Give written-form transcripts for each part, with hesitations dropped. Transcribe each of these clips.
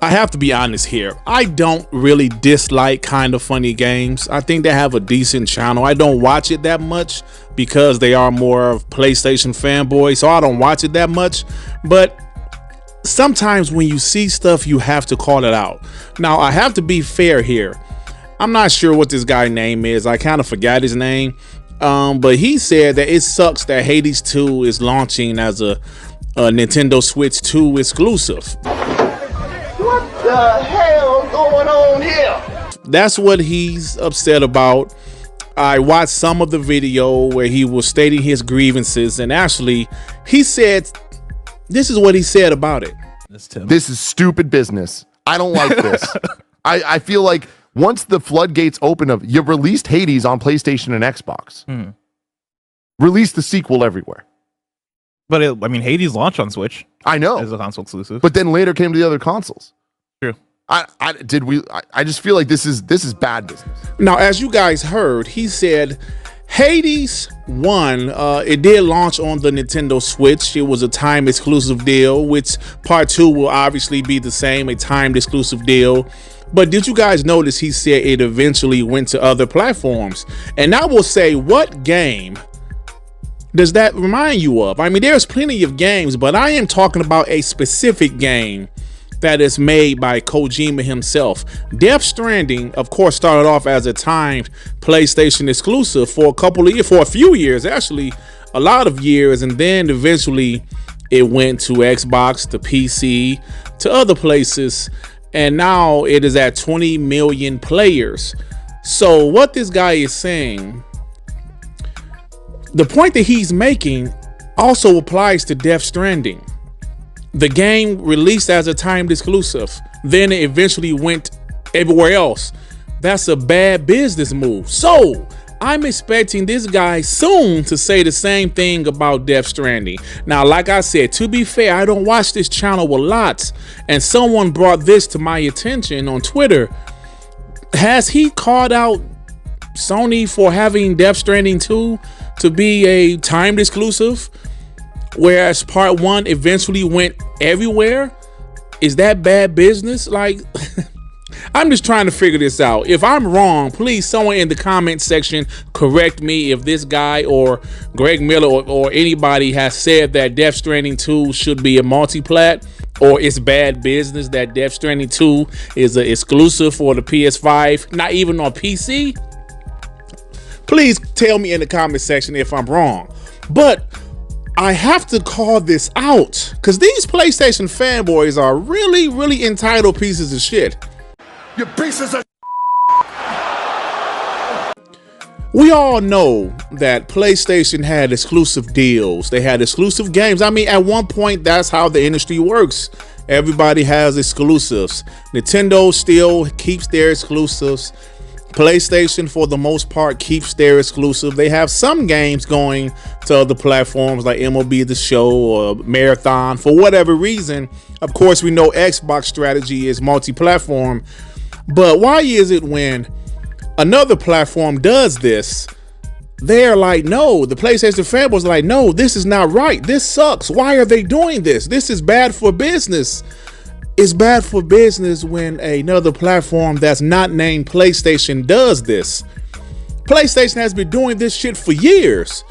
I have to be honest here. I don't really dislike Kinda Funny Games. I think they have a decent channel. I don't watch it that much because they are more of PlayStation fanboys, so I don't watch it that much. But sometimes when you see stuff, you have to call it out. Now, I have to be fair here. I'm not sure what this guy's name is. I kind of forgot his name. But he said that it sucks that Hades 2 is launching as a Nintendo Switch 2 exclusive. What the hell going on here? That's what he's upset about. I watched some of the video where he was stating his grievances, and actually he said, this is what he said about it. This is stupid business. I don't like this. I feel like once the floodgates open up, you released Hades on PlayStation and Xbox. Release the sequel everywhere. But I mean, Hades launched on Switch. I know as a console exclusive, but then later came to the other consoles. True. I just feel like this is bad business. Now, as you guys heard, he said Hades 1, it did launch on the Nintendo Switch. It was a time exclusive deal, which part 2 will obviously be the same, a timed exclusive deal. But did you guys notice he said it eventually went to other platforms? And I will say, what game does that remind you of? I mean, there's plenty of games, but I am talking about a specific game that is made by Kojima himself. Death Stranding, of course, started off as a timed PlayStation exclusive for a few years, actually a lot of years, and then eventually it went to Xbox, to PC, to other places, and now it is at 20 million players. So what this guy is saying, the point that he's making also applies to Death Stranding. The game released as a timed exclusive, then it eventually went everywhere else. That's a bad business move. So I'm expecting this guy soon to say the same thing about Death Stranding. Now, like I said, to be fair, I don't watch this channel a lot, and someone brought this to my attention on Twitter. Has he called out Sony for having Death Stranding 2 to be a timed exclusive, whereas part 1 eventually went everywhere? Is that bad business? Like, I'm just trying to figure this out. If I'm wrong, please someone in the comment section correct me if this guy or Greg Miller or anybody has said that Death Stranding 2 should be a multi-plat, or it's bad business that Death Stranding 2 is an exclusive for the PS5, not even on PC. Please tell me in the comment section if I'm wrong. But I have to call this out because these PlayStation fanboys are really, really entitled pieces of shit. You pieces of We all know that PlayStation had exclusive deals. They had exclusive games. I mean, at one point, that's how the industry works. Everybody has exclusives. Nintendo still keeps their exclusives. PlayStation, for the most part, keeps their exclusive. They have some games going to other platforms like MLB The Show or Marathon for whatever reason. Of course, we know Xbox strategy is multi-platform. But why is it when another platform does this, they're like, no, the PlayStation fanboys are like, no, this is not right. This sucks. Why are they doing this? This is bad for business. It's bad for business when another platform that's not named PlayStation does this. PlayStation has been doing this shit for years.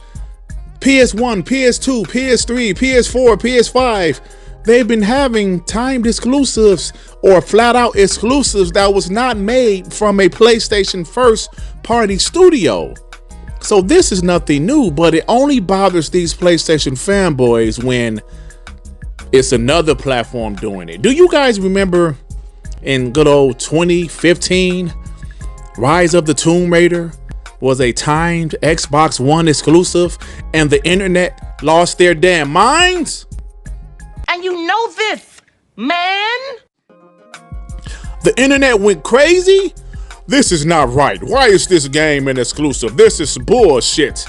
PS1, PS2, PS3, PS4, PS5. They've been having timed exclusives or flat out exclusives that was not made from a PlayStation first party studio. So this is nothing new, but it only bothers these PlayStation fanboys when it's another platform doing it. Do you guys remember in good old 2015, Rise of the Tomb Raider was a timed Xbox One exclusive and the internet lost their damn minds? And you know this, man. The internet went crazy? This is not right. Why is this game an exclusive? This is bullshit.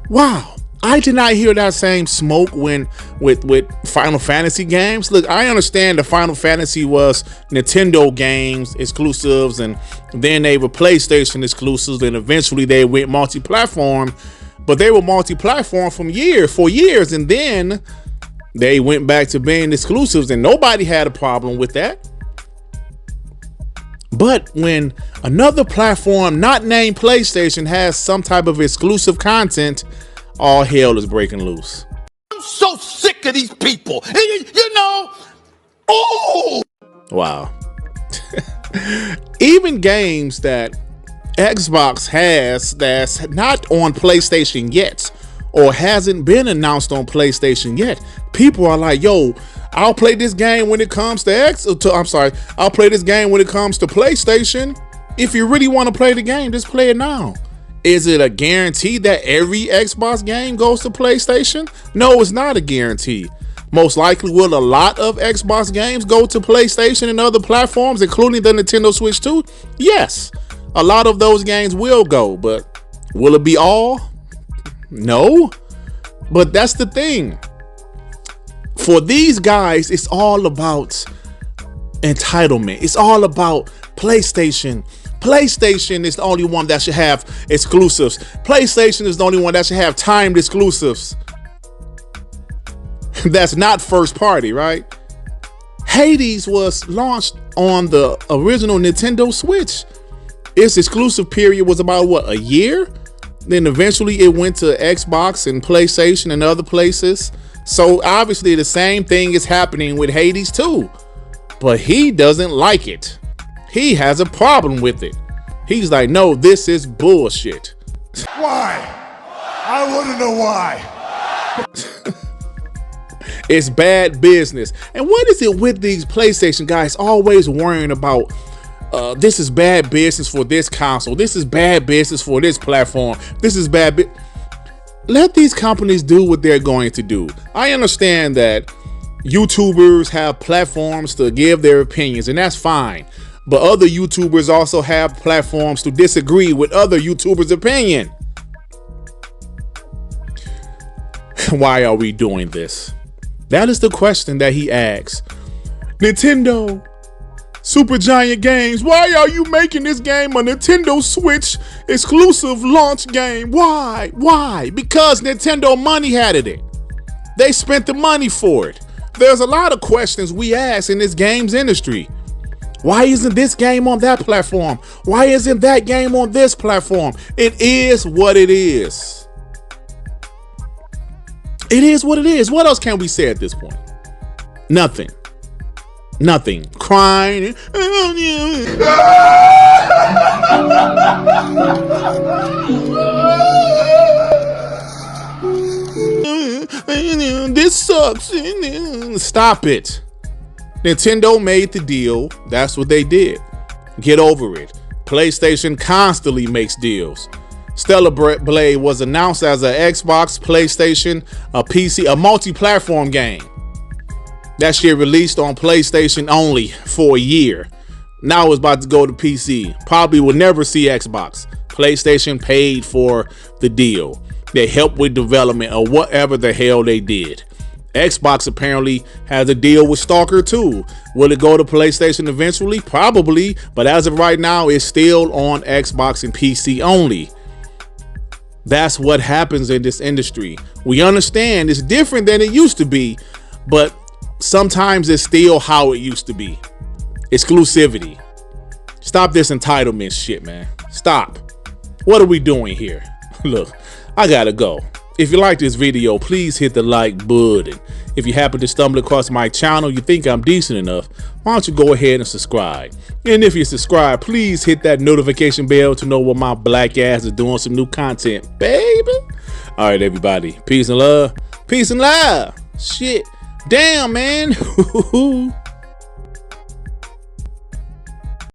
Wow. I did not hear that same smoke when with Final Fantasy games. Look, I understand the Final Fantasy was Nintendo games exclusives, and then they were PlayStation exclusives, and eventually they went multi-platform. But they were multi-platform for years, and then They went back to being exclusives, and nobody had a problem with that. But when another platform not named PlayStation has some type of exclusive content, all hell is breaking loose. I'm so sick of these people. You know, oh! Wow. Even games that Xbox has that's not on PlayStation yet, or hasn't been announced on PlayStation yet, people are like, yo, I'll play this game when it comes to I'll play this game when it comes to PlayStation. If you really want to play the game, just play it now. Is it a guarantee that every Xbox game goes to PlayStation? No, it's not a guarantee. Most likely, will a lot of Xbox games go to PlayStation and other platforms, including the Nintendo Switch 2? Yes, a lot of those games will go, but will it be all? No. But that's the thing. For these guys, it's all about entitlement. It's all about PlayStation. PlayStation is the only one that should have exclusives. PlayStation is the only one that should have timed exclusives. That's not first party, right? Hades was launched on the original Nintendo Switch. Its exclusive period was about, what, a year? Then eventually it went to Xbox and PlayStation and other places. So obviously the same thing is happening with Hades too. But he doesn't like it. He has a problem with it. He's like, no, this is bullshit. Why? I want to know why. It's bad business. And what is it with these PlayStation guys always worrying about? This is bad business for this console. This is bad business for this platform. This is bad. Let these companies do what they're going to do. I understand that YouTubers have platforms to give their opinions, and that's fine. But other YouTubers also have platforms to disagree with other YouTubers' opinion. Why are we doing this? That is the question that he asks. Nintendo, Supergiant Games, why are you making this game a Nintendo Switch exclusive launch game? Why? Why? Because Nintendo money had it. They spent the money for it. There's a lot of questions we ask in this games industry. Why isn't this game on that platform? Why isn't that game on this platform? It is what it is. It is what it is. What else can we say at this point? Nothing. Nothing. Crying. This sucks. Stop it. Nintendo made the deal. That's what they did. Get over it. PlayStation constantly makes deals. Stellar Blade was announced as an Xbox, PlayStation, a PC, a multi-platform game. That shit released on PlayStation only for a year. Now it's about to go to PC. Probably will never see Xbox. PlayStation paid for the deal. They helped with development or whatever the hell they did. Xbox apparently has a deal with Stalker 2. Will it go to PlayStation eventually? Probably, but as of right now, it's still on Xbox and PC only. That's what happens in this industry. We understand it's different than it used to be, but sometimes it's still how it used to be. Exclusivity. Stop this entitlement shit, man. Stop. What are we doing here? Look, I gotta go. If you like this video, please hit the like button. If you happen to stumble across my channel, you think I'm decent enough, why don't you go ahead and subscribe? And if you subscribe, please hit that notification bell to know when my black ass is doing some new content, baby. All right, everybody. Peace and love. Peace and love. Shit. Damn, man.